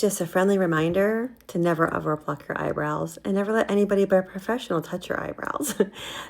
Just a friendly reminder to never overpluck your eyebrows and never let anybody but a professional touch your eyebrows.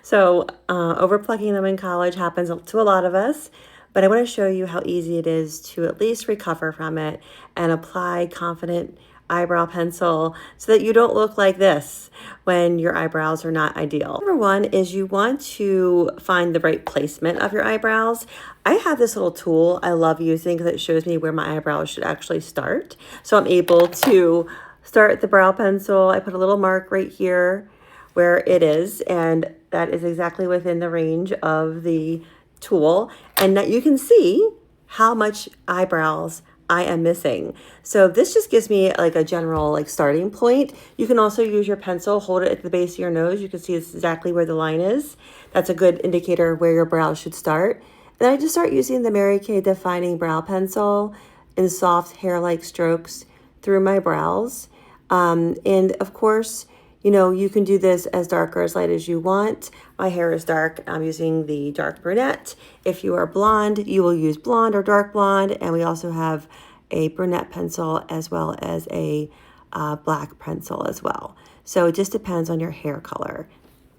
So overplucking them in college happens to a lot of us, but I want to show you how easy it is to at least recover from it and apply confident eyebrow pencil so that you don't look like this when your eyebrows are not ideal. Number one is you want to find the right placement of your eyebrows. I have this little tool I love using because it shows me where my eyebrows should actually start. So I'm able to start the brow pencil. I put a little mark right here where it is, and that is exactly within the range of the tool. And that you can see how much eyebrows I am missing. So this just gives me like a general starting point. You can also use your pencil, hold it at the base of your nose. You can see exactly where the line is. That's a good indicator of where your brows should start. And I just start using the Mary Kay Defining Brow Pencil in soft hair-like strokes through my brows. And of course, you can do this as dark or as light as you want. My hair is dark. I'm using the dark brunette. If you are blonde, you will use blonde or dark blonde. And we also have a brunette pencil as well as a black pencil as well. So it just depends on your hair color.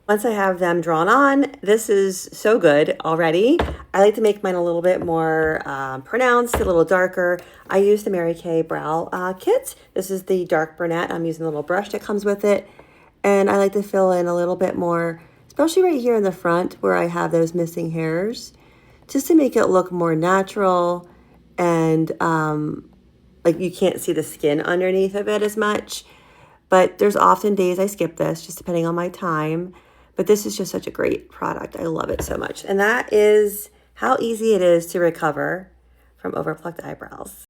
Once I have them drawn on, this is so good already. I like to make mine a little bit more pronounced, a little darker. I use the Mary Kay Brow Kit. This is the dark brunette. I'm using the little brush that comes with it. And I like to fill in a little bit more, especially right here in the front where I have those missing hairs, just to make it look more natural and like you can't see the skin underneath of it as much. But there's often days I skip this, just depending on my time. But this is just such a great product. I love it so much. And that is how easy it is to recover from overplucked eyebrows.